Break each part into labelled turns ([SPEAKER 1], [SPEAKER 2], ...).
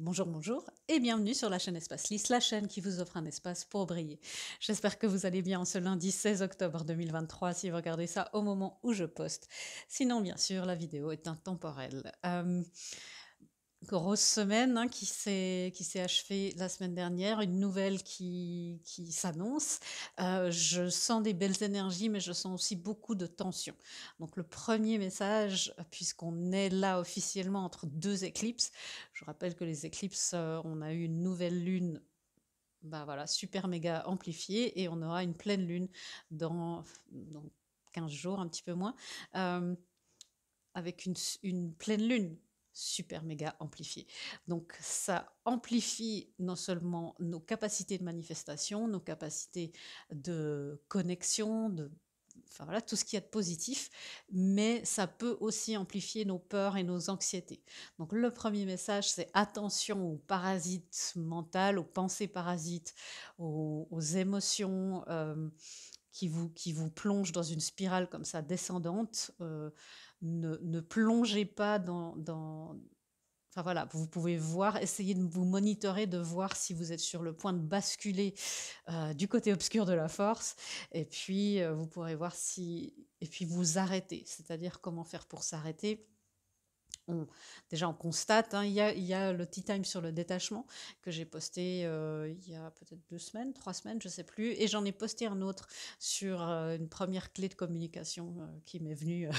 [SPEAKER 1] Bonjour, bonjour et bienvenue sur la chaîne Espace Lys, la chaîne qui vous offre un espace pour briller. J'espère que vous allez bien en ce lundi 16 octobre 2023 si vous regardez ça au moment où je poste. Sinon, bien sûr, la vidéo est intemporelle. Grosse semaine qui s'est achevée la semaine dernière, une nouvelle qui s'annonce. Je sens des belles énergies, mais je sens aussi beaucoup de tension. Donc le premier message, puisqu'on est là officiellement entre deux éclipses, je rappelle que les éclipses, on a eu une nouvelle lune, bah voilà, super méga amplifiée, et on aura une pleine lune dans 15 jours, un petit peu moins. Euh, avec une pleine lune super méga amplifiée. Donc ça amplifie non seulement nos capacités de manifestation, nos capacités de connexion, enfin voilà, tout ce qu'il y a de positif, mais ça peut aussi amplifier nos peurs et nos anxiétés. Donc le premier message, c'est attention aux parasites mentales, aux pensées parasites, aux émotions qui vous plongent dans une spirale comme ça descendante. Ne plongez pas enfin voilà, vous pouvez voir, essayez de vous monitorer, de voir si vous êtes sur le point de basculer du côté obscur de la force, et puis vous pourrez voir si, et puis vous arrêter, c'est-à-dire comment faire pour s'arrêter. On, déjà, on constate, hein, il y a le Tea Time sur le détachement que j'ai posté il y a peut-être 2 semaines, 3 semaines, je sais plus, et j'en ai posté un autre sur une première clé de communication qui m'est venue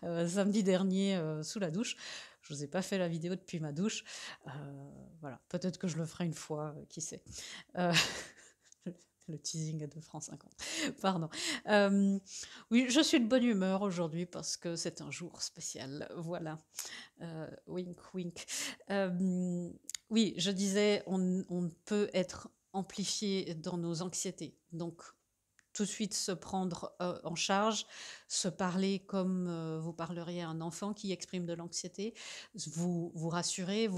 [SPEAKER 1] samedi dernier sous la douche. Je vous ai pas fait la vidéo depuis ma douche. Euh, voilà, peut-être que je le ferai une fois, qui sait. Euh, le teasing à 2 francs 50. Pardon. Oui, je suis de bonne humeur aujourd'hui parce que c'est un jour spécial. Voilà. Wink, wink. Oui, je disais, on peut être amplifié dans nos anxiétés. Donc, tout de suite se prendre en charge, se parler comme vous parleriez à un enfant qui exprime de l'anxiété, vous rassurer,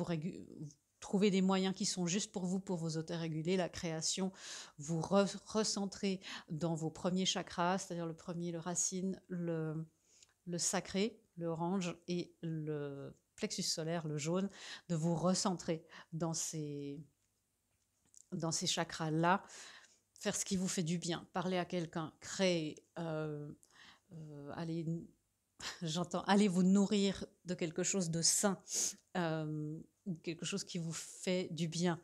[SPEAKER 1] trouver des moyens qui sont juste pour vous, pour vous autoréguler, la création, vous recentrer dans vos premiers chakras, c'est-à-dire le premier, le racine, le sacré, le orange, et le plexus solaire, le jaune, de vous recentrer dans ces chakras-là, faire ce qui vous fait du bien, parler à quelqu'un, créer, aller, j'entends, allez vous nourrir de quelque chose de sain, ou quelque chose qui vous fait du bien.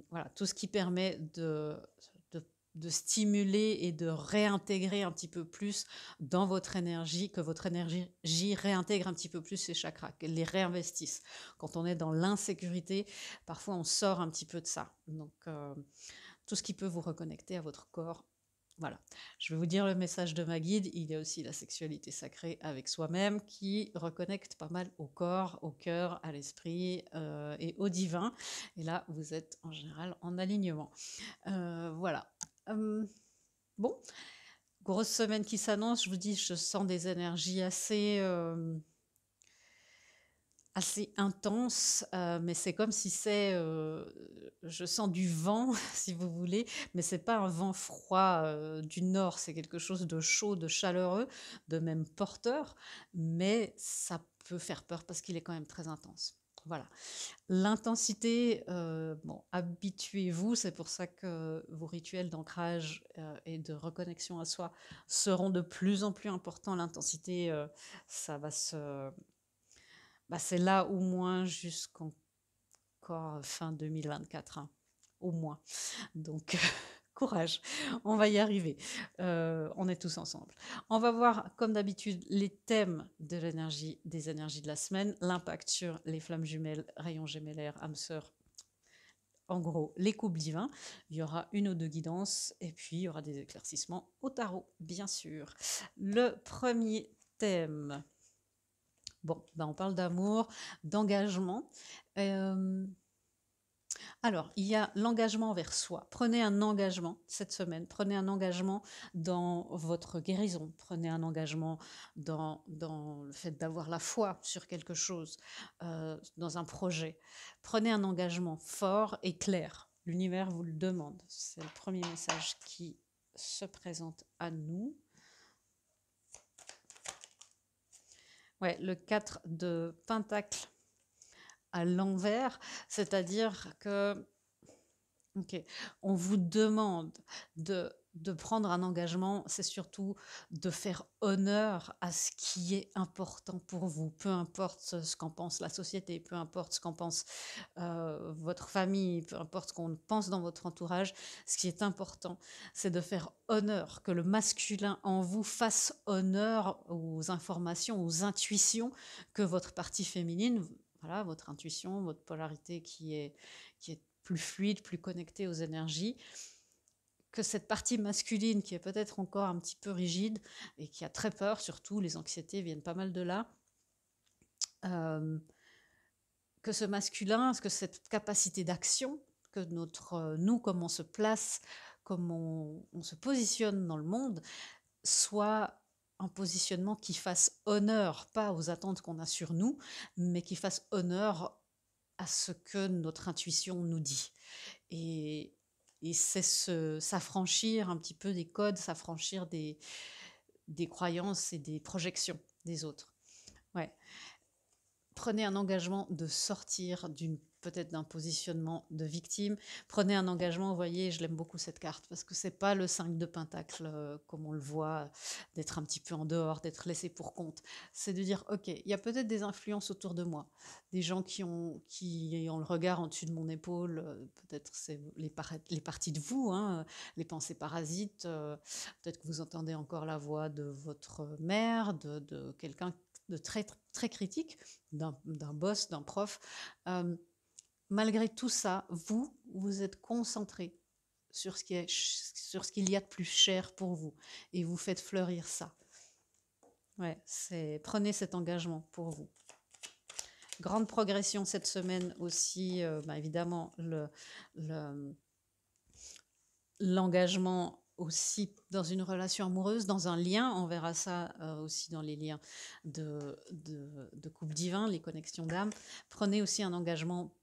[SPEAKER 1] Voilà, tout ce qui permet de, de stimuler et de réintégrer un petit peu plus dans votre énergie, que votre énergie réintègre un petit peu plus ces chakras, qu'elle les réinvestisse. Quand on est dans l'insécurité, parfois on sort un petit peu de ça. Donc, tout ce qui peut vous reconnecter à votre corps. Voilà, je vais vous dire le message de ma guide. Il y a aussi la sexualité sacrée avec soi-même qui reconnecte pas mal au corps, au cœur, à l'esprit et au divin. Et là, vous êtes en général en alignement. Voilà. Euh, bon, grosse semaine qui s'annonce. Je vous dis, je sens des énergies assez intense, mais c'est comme si je sens du vent, si vous voulez, mais c'est pas un vent froid du nord, c'est quelque chose de chaud, de chaleureux, de même porteur, mais ça peut faire peur parce qu'il est quand même très intense. Voilà. L'intensité, bon, habituez-vous, c'est pour ça que vos rituels d'ancrage et de reconnexion à soi seront de plus en plus importants. L'intensité, ça va c'est là au moins jusqu'encore fin 2024, hein, au moins. Donc, courage, on va y arriver. On est tous ensemble. On va voir, comme d'habitude, les thèmes de l'énergie, des énergies de la semaine, l'impact sur les flammes jumelles, rayons gémellaires, âmes sœurs. En gros, les couples divins. Il y aura une ou deux guidances et puis il y aura des éclaircissements au tarot, bien sûr. Le premier thème. Bon, ben on parle d'amour, d'engagement. Euh, alors, il y a l'engagement envers soi. Prenez un engagement cette semaine. Prenez un engagement dans votre guérison. Prenez un engagement dans le fait d'avoir la foi sur quelque chose, dans un projet. Prenez un engagement fort et clair. L'univers vous le demande. C'est le premier message qui se présente à nous. Ouais, le 4 de Pentacle à l'envers, c'est-à-dire que OK. On vous demande de prendre un engagement, c'est surtout de faire honneur à ce qui est important pour vous. Peu importe ce qu'en pense la société, peu importe ce qu'en pense, votre famille, peu importe ce qu'on pense dans votre entourage, ce qui est important, c'est de faire honneur, que le masculin en vous fasse honneur aux informations, aux intuitions que votre partie féminine, voilà, votre intuition, votre polarité qui est plus fluide, plus connectée aux énergies, que cette partie masculine qui est peut-être encore un petit peu rigide et qui a très peur, surtout les anxiétés viennent pas mal de là, euh, que ce masculin, que cette capacité d'action, que notre nous, comment on se place, comment on se positionne dans le monde, soit un positionnement qui fasse honneur, pas aux attentes qu'on a sur nous, mais qui fasse honneur à ce que notre intuition nous dit. Et, et c'est s'affranchir un petit peu des codes, s'affranchir des croyances et des projections des autres. Ouais. Prenez un engagement de sortir peut-être d'un positionnement de victime. Prenez un engagement, vous voyez, je l'aime beaucoup cette carte, parce que c'est pas le 5 de Pentacle, comme on le voit, d'être un petit peu en dehors, d'être laissé pour compte. C'est de dire, ok, il y a peut-être des influences autour de moi, des gens qui ont le regard en dessus de mon épaule, peut-être c'est les parties de vous, hein, les pensées parasites, peut-être que vous entendez encore la voix de votre mère, de quelqu'un de très, très critique, d'un boss, d'un prof. Euh, Malgré tout ça, vous êtes concentré sur ce qu'il y a de plus cher pour vous et vous faites fleurir ça. Ouais, prenez cet engagement pour vous. Grande progression cette semaine aussi, évidemment, l'engagement aussi dans une relation amoureuse, dans un lien, on verra ça aussi dans les liens de couple divin, les connexions d'âme. Prenez aussi un engagement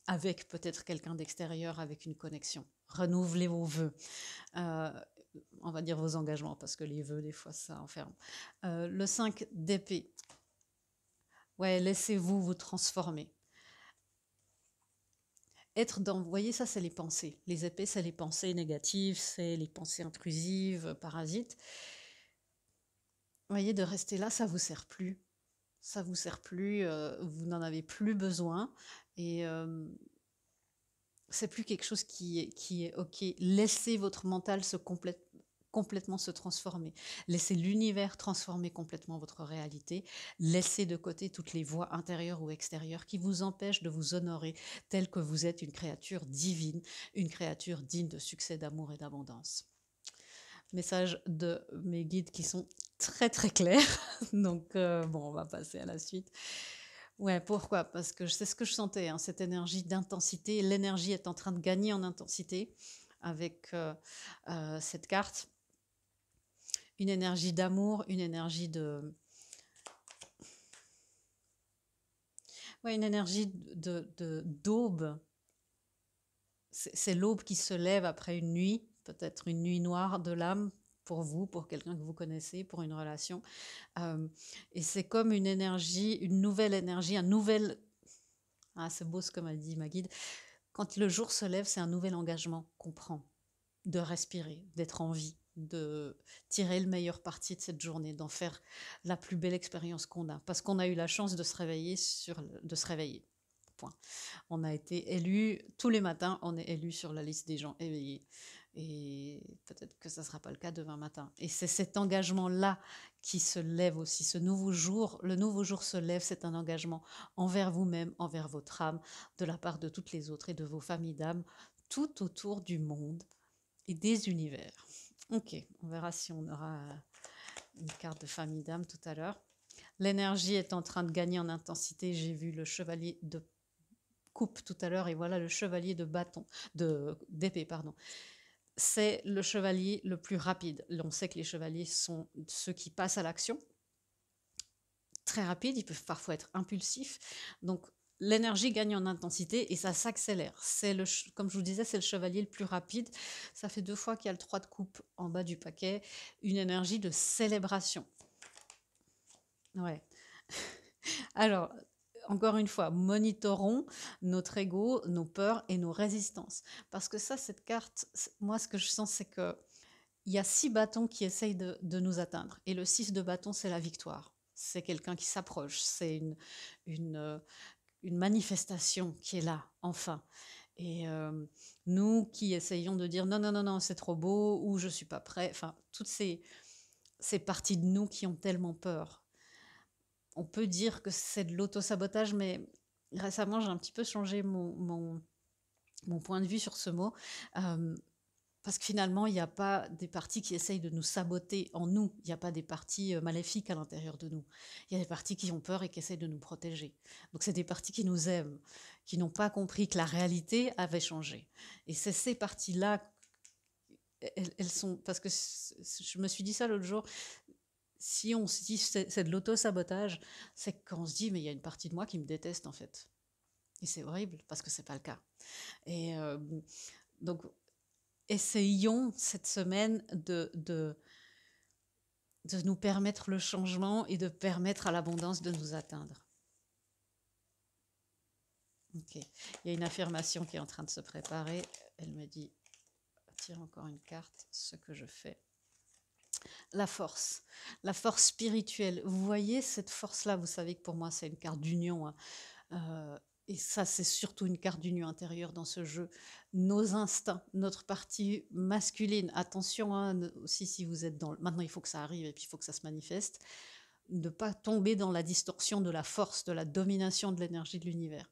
[SPEAKER 1] avec peut-être quelqu'un d'extérieur, avec une connexion. Renouvelez vos vœux. Euh, on va dire vos engagements, parce que les vœux, des fois, ça enferme. Le 5 d'épée. Ouais, laissez-vous vous transformer. Vous voyez, ça, c'est les pensées. Les épées, c'est les pensées négatives, c'est les pensées intrusives, parasites. Vous voyez, de rester là, ça vous sert plus. Ça vous sert plus, vous n'en avez plus besoin. Et c'est plus quelque chose qui est OK. Laissez votre mental complètement se transformer. Laissez l'univers transformer complètement votre réalité. Laissez de côté toutes les voies intérieures ou extérieures qui vous empêchent de vous honorer tel que vous êtes une créature divine, une créature digne de succès, d'amour et d'abondance. Message de mes guides qui sont très très clairs. Donc on va passer à la suite. Ouais, pourquoi? Parce que c'est ce que je sentais, hein, cette énergie d'intensité. L'énergie est en train de gagner en intensité avec cette carte. Une énergie d'amour, une énergie ouais, une énergie d'aube. C'est l'aube qui se lève après une nuit, peut-être une nuit noire de l'âme pour vous, pour quelqu'un que vous connaissez, pour une relation. Et c'est comme une énergie, une nouvelle énergie, un nouvel... Ah, c'est beau ce que m'a dit ma guide. Quand le jour se lève, c'est un nouvel engagement qu'on prend, de respirer, d'être en vie, de tirer le meilleur parti de cette journée, d'en faire la plus belle expérience qu'on a, parce qu'on a eu la chance de se réveiller de se réveiller. Point. On a été élu tous les matins, on est élu sur la liste des gens éveillés. Et peut-être que ça ne sera pas le cas demain matin. Et c'est cet engagement-là qui se lève aussi, ce nouveau jour. Le nouveau jour se lève, c'est un engagement envers vous-même, envers votre âme, de la part de toutes les autres et de vos familles d'âmes, tout autour du monde et des univers. Ok, on verra si on aura une carte de famille d'âme tout à l'heure. L'énergie est en train de gagner en intensité. J'ai vu le chevalier de coupe tout à l'heure et voilà le chevalier d'épée, pardon. C'est le chevalier le plus rapide. On sait que les chevaliers sont ceux qui passent à l'action. Très rapide, ils peuvent parfois être impulsifs. Donc l'énergie gagne en intensité et ça s'accélère. Comme je vous disais, c'est le chevalier le plus rapide. Ça fait 2 fois qu'il y a le 3 de coupe en bas du paquet. Une énergie de célébration. Ouais. Alors, encore une fois, monitorons notre ego, nos peurs et nos résistances. Parce que ça, cette carte, moi, ce que je sens, c'est que il y a 6 bâtons qui essayent de nous atteindre. Et le 6 de bâton, c'est la victoire. C'est quelqu'un qui s'approche. C'est une, euh, une manifestation qui est là, enfin. Et nous qui essayons de dire non, non, non, non, c'est trop beau, ou je suis pas prêt, enfin, toutes ces parties de nous qui ont tellement peur. On peut dire que c'est de l'auto-sabotage, mais récemment, j'ai un petit peu changé mon point de vue sur ce mot. Euh, Parce que finalement, il n'y a pas des parties qui essayent de nous saboter en nous. Il n'y a pas des parties maléfiques à l'intérieur de nous. Il y a des parties qui ont peur et qui essayent de nous protéger. Donc, c'est des parties qui nous aiment, qui n'ont pas compris que la réalité avait changé. Et c'est ces parties-là, elles sont. Parce que je me suis dit ça l'autre jour, si on se dit c'est de l'auto-sabotage, c'est qu'on se dit, mais il y a une partie de moi qui me déteste en fait. Et c'est horrible parce que c'est pas le cas. Et donc, essayons cette semaine de nous permettre le changement et de permettre à l'abondance de nous atteindre. Ok. Il y a une affirmation qui est en train de se préparer. Elle me dit, tire encore une carte, ce que je fais. La force spirituelle. Vous voyez cette force-là, vous savez que pour moi c'est une carte d'union, hein. Et ça, c'est surtout une carte d'union intérieure dans ce jeu. Nos instincts, notre partie masculine. Attention, hein, aussi si vous êtes dans... Maintenant, il faut que ça arrive et puis il faut que ça se manifeste. Ne pas tomber dans la distorsion de la force, de la domination de l'énergie de l'univers.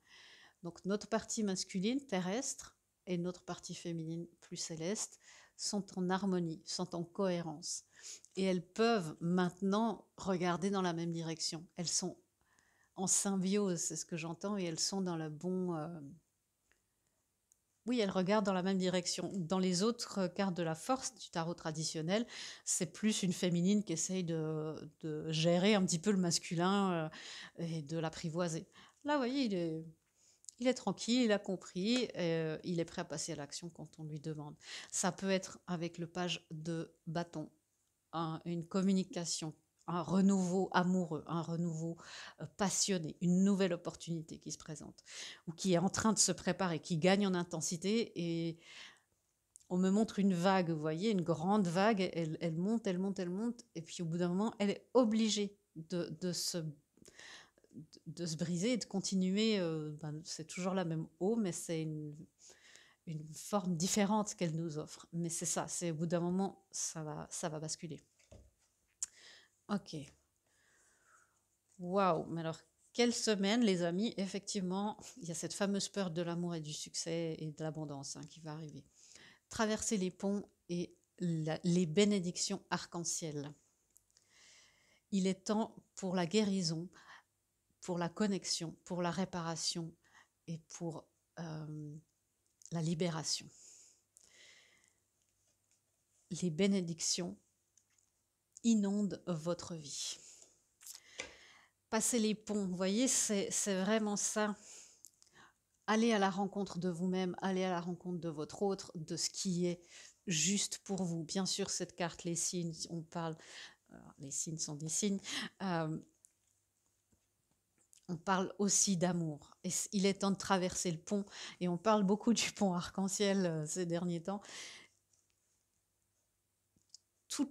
[SPEAKER 1] Donc notre partie masculine, terrestre, et notre partie féminine, plus céleste, sont en harmonie, sont en cohérence. Et elles peuvent maintenant regarder dans la même direction. Elles sont en symbiose, c'est ce que j'entends, et elles sont dans le bon... Oui, elles regardent dans la même direction. Dans les autres cartes de la force du tarot traditionnel, c'est plus une féminine qui essaye de gérer un petit peu le masculin et de l'apprivoiser. Là, vous voyez, il est tranquille, il a compris, il est prêt à passer à l'action quand on lui demande. Ça peut être avec le page de bâton, une communication, un renouveau amoureux, un renouveau passionné, une nouvelle opportunité qui se présente ou qui est en train de se préparer, qui gagne en intensité. Et on me montre une vague, vous voyez, une grande vague, elle monte, elle monte, elle monte, et puis au bout d'un moment, elle est obligée de se briser et de continuer. C'est toujours la même eau, mais c'est une forme différente qu'elle nous offre. Mais c'est ça, c'est au bout d'un moment, ça va basculer. Ok. Waouh, mais alors, quelle semaine, les amis. Effectivement, il y a cette fameuse peur de l'amour et du succès et de l'abondance qui va arriver. Traverser les ponts et les bénédictions arc-en-ciel. Il est temps pour la guérison, pour la connexion, pour la réparation et pour la libération. Les bénédictions inondent votre vie. Passer les ponts, vous voyez, c'est vraiment ça. Allez à la rencontre de vous-même, allez à la rencontre de votre autre, de ce qui est juste pour vous. Bien sûr, cette carte, les signes, on parle, les signes sont des signes, on parle aussi d'amour. Et il est temps de traverser le pont, et on parle beaucoup du pont arc-en-ciel ces derniers temps.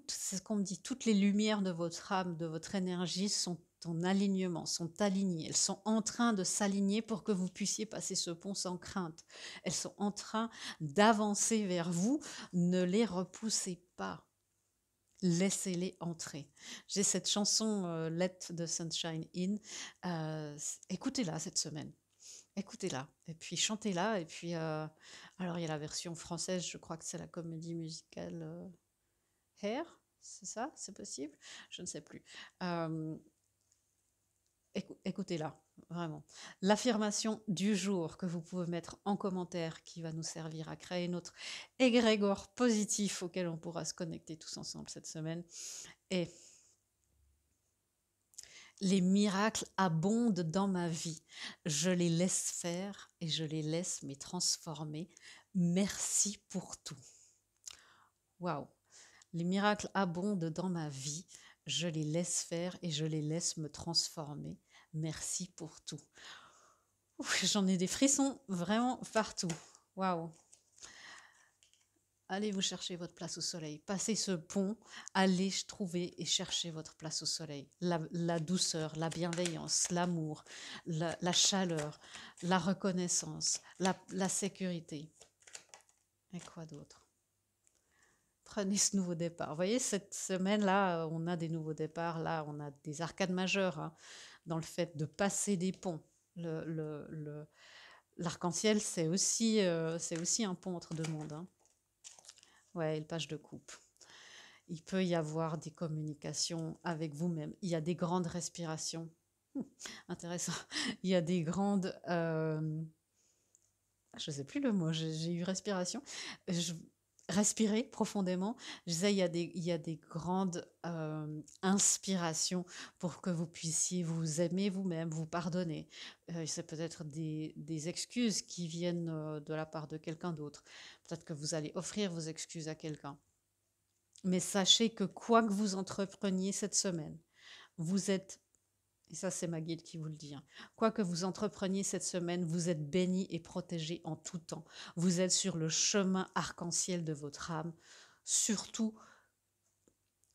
[SPEAKER 1] C'est ce qu'on me dit, toutes les lumières de votre âme, de votre énergie sont en alignement, sont alignées. Elles sont en train de s'aligner pour que vous puissiez passer ce pont sans crainte. Elles sont en train d'avancer vers vous. Ne les repoussez pas. Laissez-les entrer. J'ai cette chanson Let the Sunshine In. Écoutez-la cette semaine. Écoutez-la. Et puis chantez-la. Et puis, alors il y a la version française, je crois que c'est la comédie musicale Hair, c'est ça? C'est possible? Je ne sais plus. Euh, Écoutez-la, vraiment. L'affirmation du jour que vous pouvez mettre en commentaire qui va nous servir à créer notre égrégore positif auquel on pourra se connecter tous ensemble cette semaine est: les miracles abondent dans ma vie. Je les laisse faire et je les laisse me transformer. Merci pour tout. Waouh! Les miracles abondent dans ma vie. Je les laisse faire et je les laisse me transformer. Merci pour tout. Ouf, j'en ai des frissons vraiment partout. Waouh! Allez vous chercher votre place au soleil. Passez ce pont, allez trouver et chercher votre place au soleil. La douceur, la bienveillance, l'amour, la chaleur, la reconnaissance, la sécurité. Et quoi d'autre? Prenez ce nouveau départ. Vous voyez, cette semaine-là, on a des nouveaux départs. Là, on a des arcades majeures, hein, dans le fait de passer des ponts. L'arc-en-ciel, c'est aussi un pont entre deux mondes, hein. Ouais, et le page de coupe. Il peut y avoir des communications avec vous-même. Il y a des grandes respirations. Intéressant. Il y a des grandes... je ne sais plus le mot, j'ai eu respiration. Je, respirer profondément. Je disais, il y a des grandes inspirations pour que vous puissiez vous aimer vous-même, vous pardonner. C'est peut-être des excuses qui viennent de la part de quelqu'un d'autre. Peut-être que vous allez offrir vos excuses à quelqu'un. Mais sachez que quoi que vous entrepreniez cette semaine, vous êtes, et ça c'est ma guide qui vous le dit, hein, quoi que vous entrepreniez cette semaine, vous êtes béni et protégé en tout temps. Vous êtes sur le chemin arc-en-ciel de votre âme. Surtout,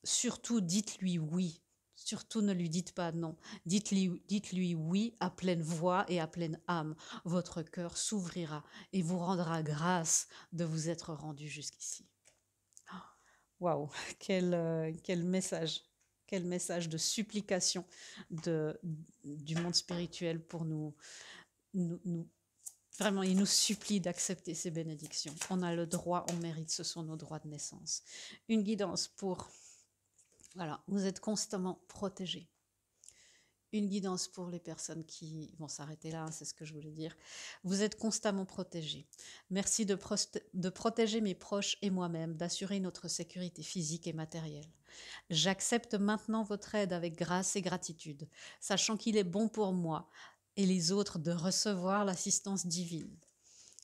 [SPEAKER 1] surtout dites-lui oui. Surtout ne lui dites pas non. Dites-lui oui à pleine voix et à pleine âme. Votre cœur s'ouvrira et vous rendra grâce de vous être rendu jusqu'ici. Waouh, quel message de supplication du monde spirituel pour nous. Vraiment, il nous supplie d'accepter ces bénédictions. On a le droit, on mérite, ce sont nos droits de naissance. Une guidance pour, voilà, vous êtes constamment protégés. Une guidance pour les personnes qui vont s'arrêter là, hein, c'est ce que je voulais dire. Vous êtes constamment protégés. Merci de protéger mes proches et moi-même, d'assurer notre sécurité physique et matérielle. J'accepte maintenant votre aide avec grâce et gratitude, sachant qu'il est bon pour moi et les autres de recevoir l'assistance divine.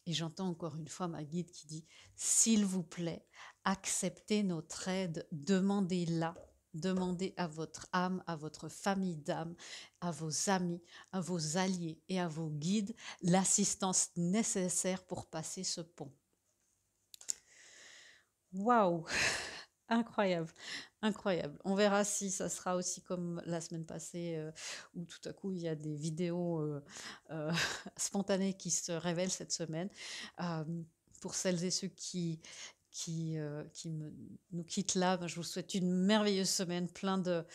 [SPEAKER 1] Et j'entends encore une fois ma guide qui dit « S'il vous plaît, acceptez notre aide, demandez-la. Demandez à votre âme, à votre famille d'âme, à vos amis, à vos alliés et à vos guides l'assistance nécessaire pour passer ce pont. » Waouh! Incroyable, incroyable. On verra si ça sera aussi comme la semaine passée, où tout à coup il y a des vidéos euh, spontanées qui se révèlent cette semaine. Euh, pour celles et ceux nous quittent là, ben, je vous souhaite une merveilleuse semaine, plein de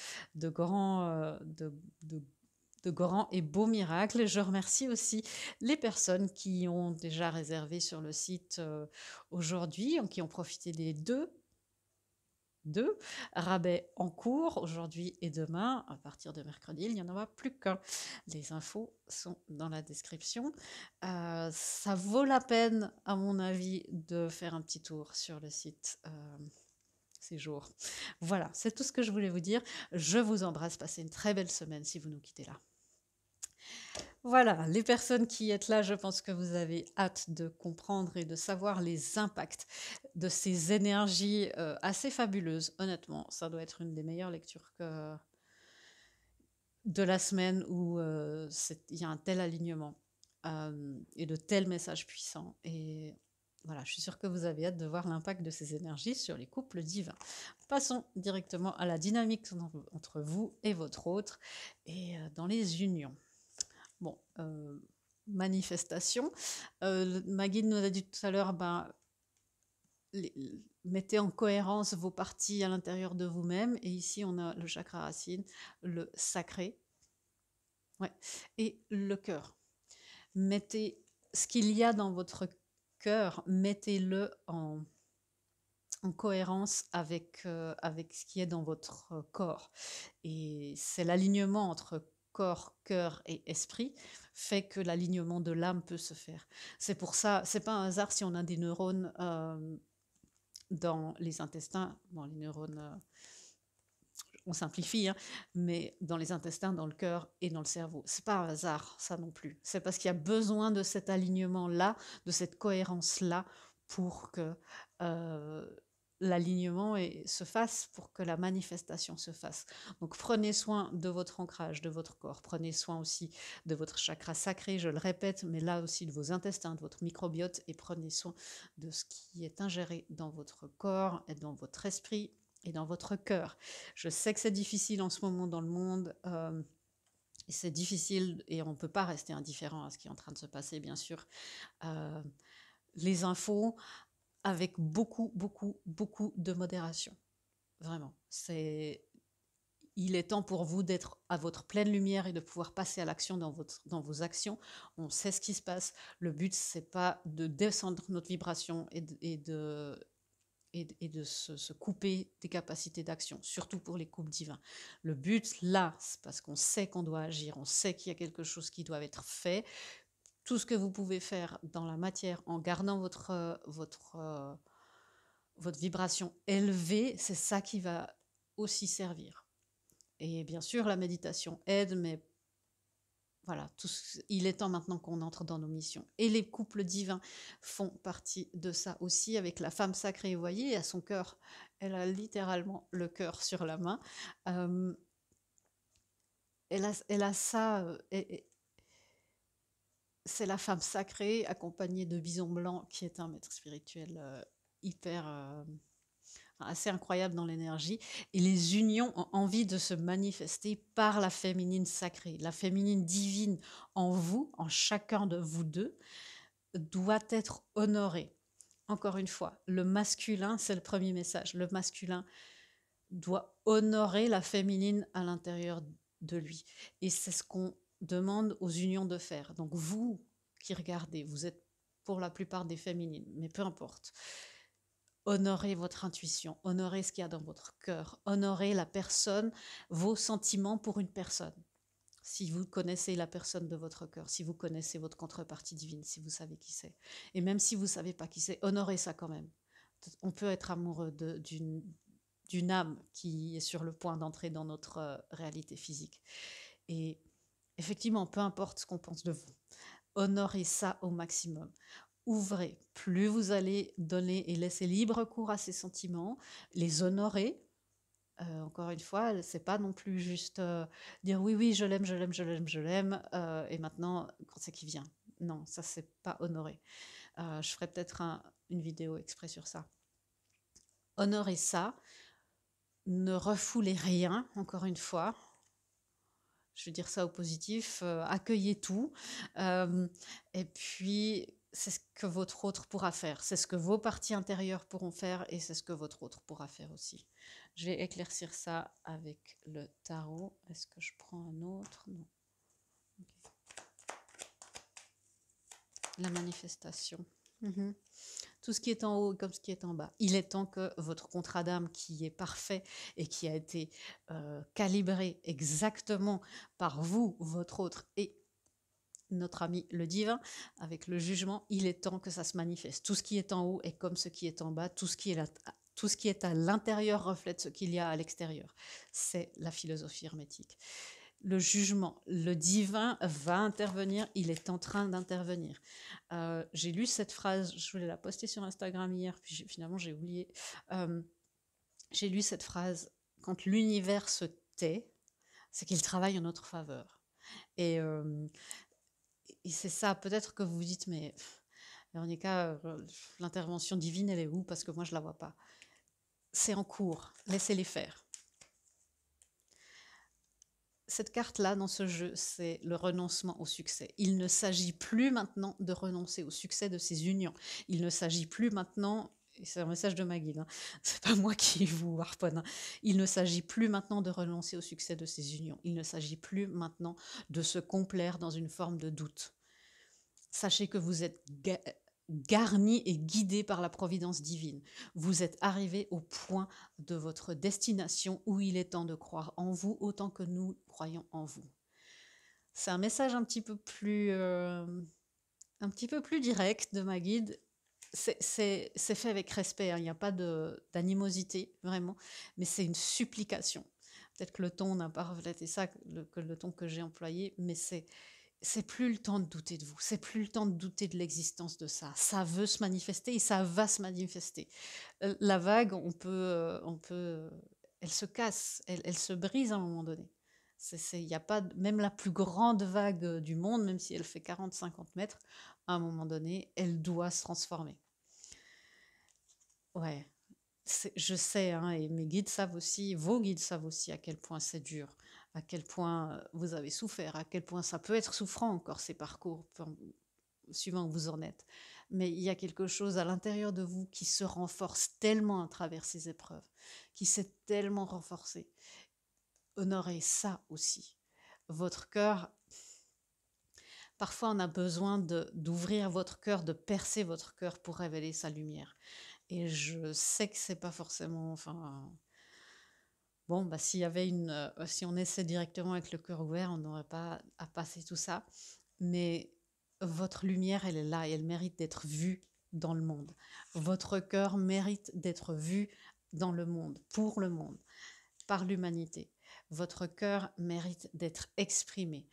[SPEAKER 1] grands, de grands et beaux miracles. Et je remercie aussi les personnes qui ont déjà réservé sur le site aujourd'hui, qui ont profité des deux rabais en cours aujourd'hui et demain. À partir de mercredi, il n'y en aura plus qu'un. Les infos sont dans la description. Ça vaut la peine, à mon avis, de faire un petit tour sur le site ces jours. Voilà, c'est tout ce que je voulais vous dire. Je vous embrasse. Passez une très belle semaine si vous nous quittez là. Voilà, les personnes qui êtes là, je pense que vous avez hâte de comprendre et de savoir les impacts de ces énergies assez fabuleuses. Honnêtement, ça doit être une des meilleures lectures de la semaine où il y a un tel alignement et de tels messages puissants. Et voilà, je suis sûre que vous avez hâte de voir l'impact de ces énergies sur les couples divins. Passons directement à la dynamique entre vous et votre autre et dans les unions. Bon, manifestation. Ma guide nous a dit tout à l'heure, ben, mettez en cohérence vos parties à l'intérieur de vous-même. Et ici, on a le chakra racine, le sacré, ouais, et le cœur. Mettez ce qu'il y a dans votre cœur, mettez-le en cohérence avec ce qui est dans votre corps. Et c'est l'alignement entre corps, cœur et esprit fait que l'alignement de l'âme peut se faire. C'est pour ça, c'est pas un hasard si on a des neurones dans les intestins, bon, les neurones, on simplifie, hein, mais dans les intestins, dans le cœur et dans le cerveau. C'est pas un hasard, ça non plus. C'est parce qu'il y a besoin de cet alignement-là, de cette cohérence-là, pour que l'alignement se fasse, pour que la manifestation se fasse. Donc prenez soin de votre ancrage, de votre corps, prenez soin aussi de votre chakra sacré, je le répète, mais là aussi de vos intestins, de votre microbiote, et prenez soin de ce qui est ingéré dans votre corps et dans votre esprit et dans votre cœur. Je sais que c'est difficile en ce moment dans le monde, et c'est difficile, et on ne peut pas rester indifférent à ce qui est en train de se passer, bien sûr. Euh, les infos, avec beaucoup, beaucoup, beaucoup de modération. Vraiment. Il est temps pour vous d'être à votre pleine lumière et de pouvoir passer à l'action dans vos actions. On sait ce qui se passe. Le but, c'est pas de descendre notre vibration et de se couper des capacités d'action, surtout pour les couples divins. Le but, là, c'est parce qu'on sait qu'on doit agir, on sait qu'il y a quelque chose qui doit être fait. Tout ce que vous pouvez faire dans la matière en gardant votre vibration élevée, c'est ça qui va aussi servir. Et bien sûr, la méditation aide, mais voilà, il est temps maintenant qu'on entre dans nos missions. Et les couples divins font partie de ça aussi, avec la femme sacrée. Vous voyez, à son cœur, elle a littéralement le cœur sur la main. Euh, elle a ça, c'est la femme sacrée accompagnée de Bison Blanc, qui est un maître spirituel hyper assez incroyable dans l'énergie. Et les unions ont envie de se manifester par la féminine sacrée. La féminine divine en vous, en chacun de vous deux, doit être honorée. Encore une fois, le masculin, c'est le premier message. Le masculin doit honorer la féminine à l'intérieur de lui. Et c'est ce qu'on demande aux unions de faire. Donc vous qui regardez, vous êtes pour la plupart des féminines, mais peu importe. Honorez votre intuition, honorez ce qu'il y a dans votre cœur, honorez la personne, vos sentiments pour une personne. Si vous connaissez la personne de votre cœur, si vous connaissez votre contrepartie divine, si vous savez qui c'est. Et même si vous ne savez pas qui c'est, honorez ça quand même. On peut être amoureux d'une âme qui est sur le point d'entrer dans notre réalité physique. Et effectivement, peu importe ce qu'on pense de vous, honorez ça au maximum. Ouvrez. Plus vous allez donner et laisser libre cours à ces sentiments, les honorer. Encore une fois, c'est pas non plus juste dire oui, oui, je l'aime, je l'aime, je l'aime, je l'aime, et maintenant, quand c'est qui vient. Non, ça, c'est pas honoré. Je ferai peut-être une vidéo exprès sur ça. Honorez ça. Ne refoulez rien, encore une fois. Je veux dire ça au positif. Accueillez tout. Et puis, c'est ce que votre autre pourra faire. C'est ce que vos parties intérieures pourront faire, et c'est ce que votre autre pourra faire aussi. Je vais éclaircir ça avec le tarot. Est-ce que je prends un autre? Non. Okay. La manifestation. Tout ce qui est en haut comme ce qui est en bas. Il est temps que votre contrat d'âme, qui est parfait et qui a été calibré exactement par vous, votre autre et notre ami le divin, avec le jugement, il est temps que ça se manifeste. Tout ce qui est en haut est comme ce qui est en bas, tout ce qui est à l'intérieur reflète ce qu'il y a à l'extérieur. C'est la philosophie hermétique. Le jugement, le divin va intervenir, il est en train d'intervenir. J'ai lu cette phrase, je voulais la poster sur Instagram hier, puis finalement j'ai oublié. J'ai lu cette phrase: quand l'univers se tait, c'est qu'il travaille en notre faveur. Et c'est ça, peut-être que vous vous dites, mais Véronica, l'intervention divine, elle est où? Parce que moi, je ne la vois pas. C'est en cours, laissez-les faire. Cette carte-là, dans ce jeu, c'est le renoncement au succès. Il ne s'agit plus maintenant de renoncer au succès de ces unions. Il ne s'agit plus maintenant, et c'est un message de ma guide, hein, c'est pas moi qui vous harponne, hein. Il ne s'agit plus maintenant de renoncer au succès de ces unions. Il ne s'agit plus maintenant de se complaire dans une forme de doute. Sachez que vous êtes garni et guidé par la providence divine. Vous êtes arrivé au point de votre destination où il est temps de croire en vous autant que nous croyons en vous. C'est un message un petit peu plus direct de ma guide. C'est fait avec respect, hein. Il n'y a pas d'animosité, vraiment, mais c'est une supplication. Peut-être que le ton n'a pas reflété ça, que le ton que j'ai employé, mais c'est plus le temps de douter de vous, c'est plus le temps de douter de l'existence de ça. Ça veut se manifester et ça va se manifester. La vague, elle se casse, elle se brise à un moment donné. Il y a pas même la plus grande vague du monde, même si elle fait 40-50 mètres, à un moment donné, elle doit se transformer. Ouais. Je sais, hein, et mes guides savent aussi, vos guides savent aussi à quel point c'est dur, à quel point vous avez souffert, à quel point ça peut être souffrant encore ces parcours, suivant où vous en êtes. Mais il y a quelque chose à l'intérieur de vous qui se renforce tellement à travers ces épreuves, qui s'est tellement renforcé. Honorez ça aussi. Votre cœur, parfois on a besoin d'ouvrir votre cœur, de percer votre cœur pour révéler sa lumière. Et je sais que c'est pas forcément, enfin, bon, bah, si on essaie directement avec le cœur ouvert, on n'aurait pas à passer tout ça. Mais votre lumière, elle est là et elle mérite d'être vue dans le monde. Votre cœur mérite d'être vu dans le monde, pour le monde, par l'humanité. Votre cœur mérite d'être exprimé.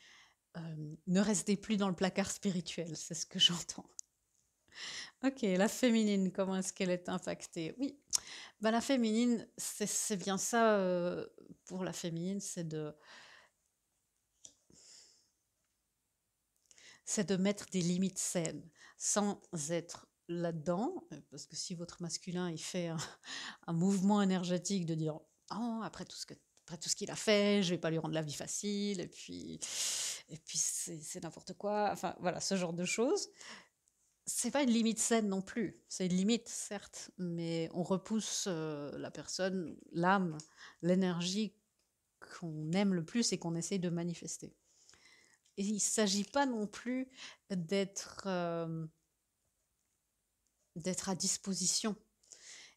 [SPEAKER 1] Ne restez plus dans le placard spirituel, c'est ce que j'entends. Ok, la féminine, comment est-ce qu'elle est impactée? Oui, bah, la féminine, c'est bien ça, pour la féminine, c'est de mettre des limites saines, sans être là-dedans, parce que si votre masculin, il fait un un mouvement énergétique de dire: «Oh, après tout ce qu'il a fait, je vais pas lui rendre la vie facile et puis c'est n'importe quoi», enfin voilà, ce genre de choses. C'est pas une limite saine non plus. C'est une limite, certes, mais on repousse, la personne, l'âme, l'énergie qu'on aime le plus et qu'on essaye de manifester. Et il s'agit pas non plus d'être, d'être à disposition.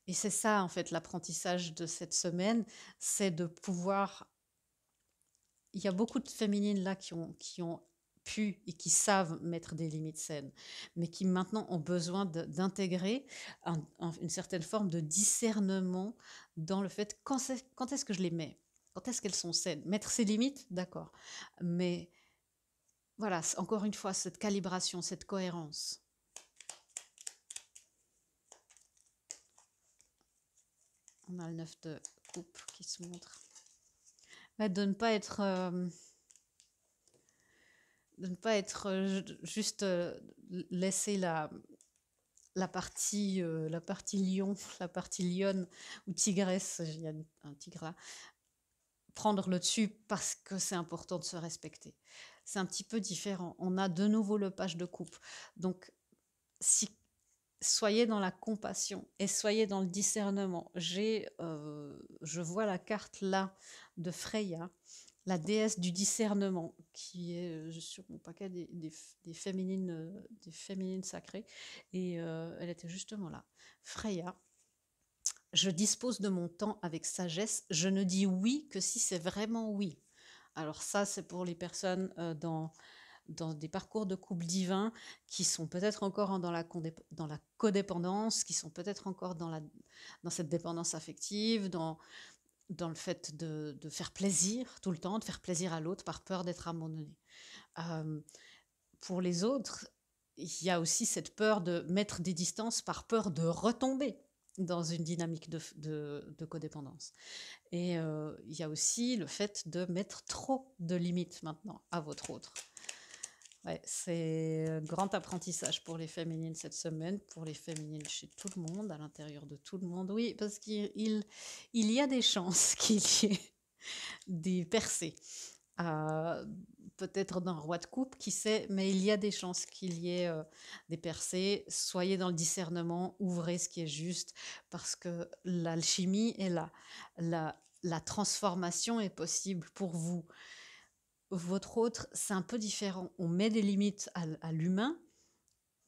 [SPEAKER 1] Et c'est ça, en fait, l'apprentissage de cette semaine, c'est de pouvoir il y a beaucoup de féminines là qui ont pu et qui savent mettre des limites saines, mais qui maintenant ont besoin d'intégrer une certaine forme de discernement dans le fait quand est-ce que je les mets, quand est-ce qu'elles sont saines. Mettre ses limites, d'accord, mais voilà, encore une fois, cette calibration, cette cohérence. On a le 9 de coupe qui se montre. Ouais, de ne pas être juste laisser la partie lion, la partie lionne ou tigresse, il y a un tigre là, prendre le dessus parce que c'est important de se respecter. C'est un petit peu différent. On a de nouveau le page de coupe. Donc, si, soyez dans la compassion et soyez dans le discernement. Je vois la carte là de Freya, la déesse du discernement, qui est sur mon paquet des féminines sacrées. Et elle était justement là. Freya, je dispose de mon temps avec sagesse. Je ne dis oui que si c'est vraiment oui. Alors ça, c'est pour les personnes dans des parcours de couple divin qui sont peut-être encore dans la codépendance, qui sont peut-être encore dans cette dépendance affective, dans le fait de faire plaisir tout le temps, de faire plaisir à l'autre par peur d'être abandonné. Euh, pour les autres, il y a aussi cette peur de mettre des distances par peur de retomber dans une dynamique de codépendance. Et il y a aussi le fait de mettre trop de limites maintenant à votre autre. Ouais, c'est un grand apprentissage pour les féminines cette semaine, pour les féminines chez tout le monde, à l'intérieur de tout le monde. Oui, parce qu'il y a des chances qu'il y ait des percées. Peut-être d'un roi de coupe, qui sait, mais il y a des chances qu'il y ait des percées. Soyez dans le discernement, ouvrez ce qui est juste, parce que l'alchimie est là. La transformation est possible pour vous. Votre autre, c'est un peu différent. On met des limites à l'humain,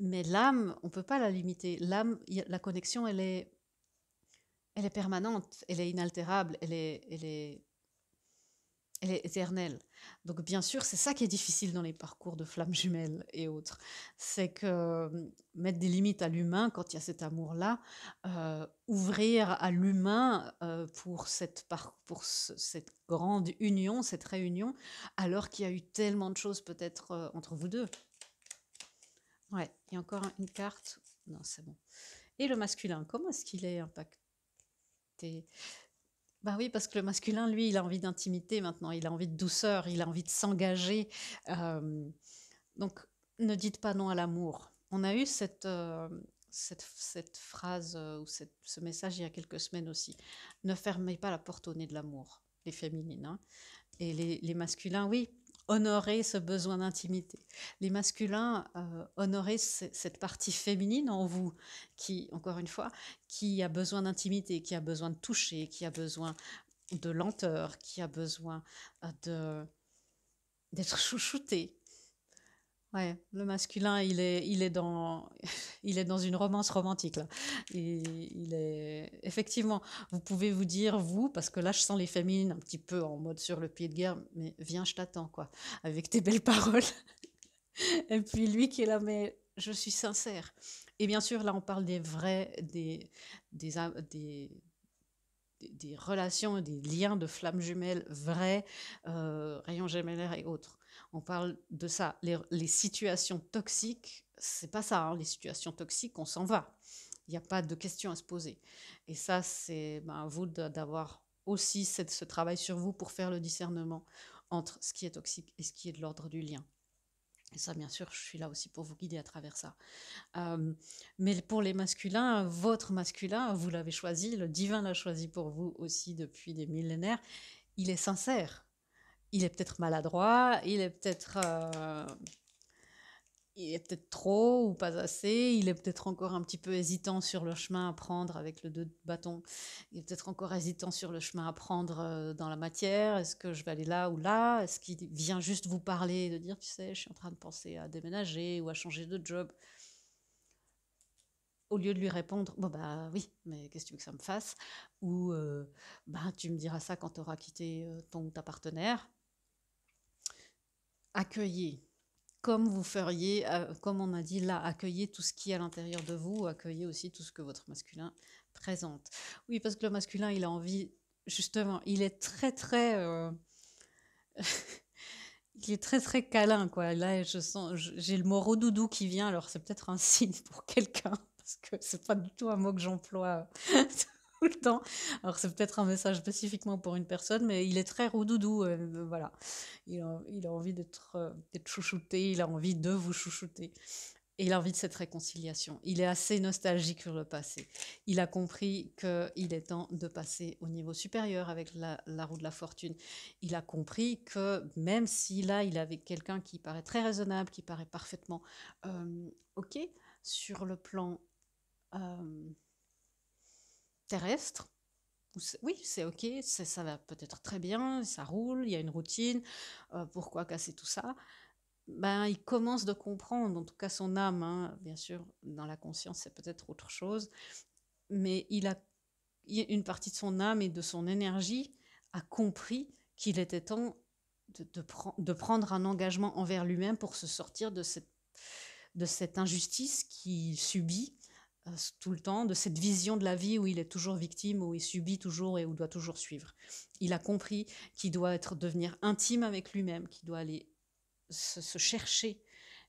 [SPEAKER 1] mais l'âme, on ne peut pas la limiter. L'âme, la connexion, elle est permanente, elle est inaltérable, elle est Elle est éternelle. Donc bien sûr, c'est ça qui est difficile dans les parcours de flammes jumelles et autres. C'est que mettre des limites à l'humain quand il y a cet amour-là, ouvrir à l'humain pour cette grande union, cette réunion, alors qu'il y a eu tellement de choses peut-être entre vous deux. Ouais, il y a encore une carte. Non, c'est bon. Et le masculin, comment est-ce qu'il est impacté? Bah oui, parce que le masculin, lui, il a envie d'intimité maintenant, il a envie de douceur, il a envie de s'engager. euh, donc, ne dites pas non à l'amour. On a eu cette phrase ou ce message il y a quelques semaines aussi. Ne fermez pas la porte au nez de l'amour, les féminines, hein. Et les masculins, oui, honorer ce besoin d'intimité. Les masculins, honorer cette partie féminine en vous qui, encore une fois, qui a besoin d'intimité, qui a besoin de toucher, qui a besoin de lenteur, qui a besoin de d'être chouchouté. Ouais, le masculin, il est dans une romance romantique là. Il est effectivement. Vous pouvez vous dire vous, parce que là je sens les féminines un petit peu en mode sur le pied de guerre, mais viens, je t'attends quoi, avec tes belles paroles. Et puis lui qui est là, mais je suis sincère. Et bien sûr, là on parle des vrais, des relations, des liens de flammes jumelles vrais, rayons gemellaires et autres. On parle de ça. Les situations toxiques, c'est pas ça, hein. Les situations toxiques, on s'en va. Il n'y a pas de questions à se poser. Et ça, c'est ben, à vous d'avoir aussi ce travail sur vous pour faire le discernement entre ce qui est toxique et ce qui est de l'ordre du lien. Et ça, bien sûr, je suis là aussi pour vous guider à travers ça. Euh, mais pour les masculins, votre masculin, vous l'avez choisi, le divin l'a choisi pour vous aussi depuis des millénaires. Il est sincère. Il est peut-être maladroit, il est peut-être trop ou pas assez, il est peut-être encore un petit peu hésitant sur le chemin à prendre avec le 2 de bâton, il est peut-être encore hésitant sur le chemin à prendre dans la matière, est-ce que je vais aller là ou là, est-ce qu'il vient juste vous parler et de dire, tu sais, je suis en train de penser à déménager ou à changer de job, au lieu de lui répondre, bon bah oui, mais qu'est-ce que tu veux que ça me fasse, ou bah tu me diras ça quand tu auras quitté ton ou ta partenaire. Accueillez, comme vous feriez, comme on a dit là, accueillez tout ce qui est à l'intérieur de vous, accueillez aussi tout ce que votre masculin présente. Oui, parce que le masculin, il a envie, justement, il est très très, il est très très câlin, quoi. Là, j'ai le mot doudou qui vient, alors c'est peut-être un signe pour quelqu'un, parce que c'est pas du tout un mot que j'emploie tout le temps. Alors c'est peut-être un message spécifiquement pour une personne, mais il est très roudoudou, voilà. Il a envie d'être chouchouté, il a envie de vous chouchouter. Et il a envie de cette réconciliation. Il est assez nostalgique sur le passé. Il a compris qu'il est temps de passer au niveau supérieur avec la roue de la fortune. Il a compris que même si là, il est avec quelqu'un qui paraît très raisonnable, qui paraît parfaitement OK sur le plan euh, terrestre, oui, c'est OK, ça va peut-être très bien, ça roule, il y a une routine, pourquoi casser tout ça? Ben, il commence de comprendre, en tout cas son âme, hein, bien sûr, dans la conscience, c'est peut-être autre chose, mais une partie de son âme et de son énergie a compris qu'il était temps de prendre un engagement envers lui-même pour se sortir de cette injustice qu'il subit tout le temps, de cette vision de la vie où il est toujours victime, où il subit toujours et où il doit toujours suivre. Il a compris qu'il doit devenir intime avec lui-même, qu'il doit aller se chercher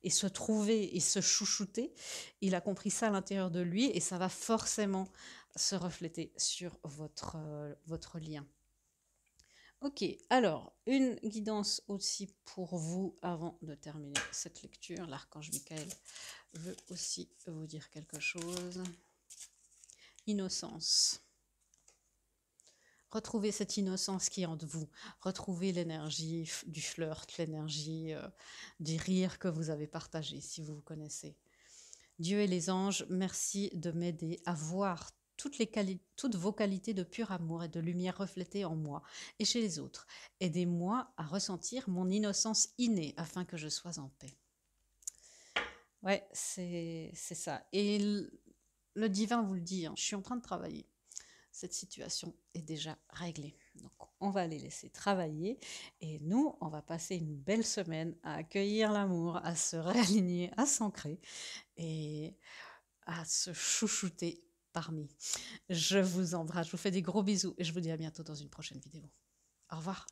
[SPEAKER 1] et se trouver et se chouchouter. Il a compris ça à l'intérieur de lui et ça va forcément se refléter sur votre lien. Ok, alors, une guidance aussi pour vous avant de terminer cette lecture. L'archange Michael veut aussi vous dire quelque chose. Innocence. Retrouvez cette innocence qui est en vous. Retrouvez l'énergie du flirt, l'énergie du rire que vous avez partagé, si vous vous connaissez. Dieu et les anges, merci de m'aider à voir toutes vos qualités de pur amour et de lumière reflétées en moi et chez les autres. Aidez-moi à ressentir mon innocence innée afin que je sois en paix. Ouais, c'est ça. Et le divin vous le dit, hein, je suis en train de travailler. cette situation est déjà réglée. Donc, on va les laisser travailler et nous, on va passer une belle semaine à accueillir l'amour, à se réaligner, à s'ancrer et à se chouchouter parmi. Je vous embrasse, je vous fais des gros bisous et je vous dis à bientôt dans une prochaine vidéo. Au revoir.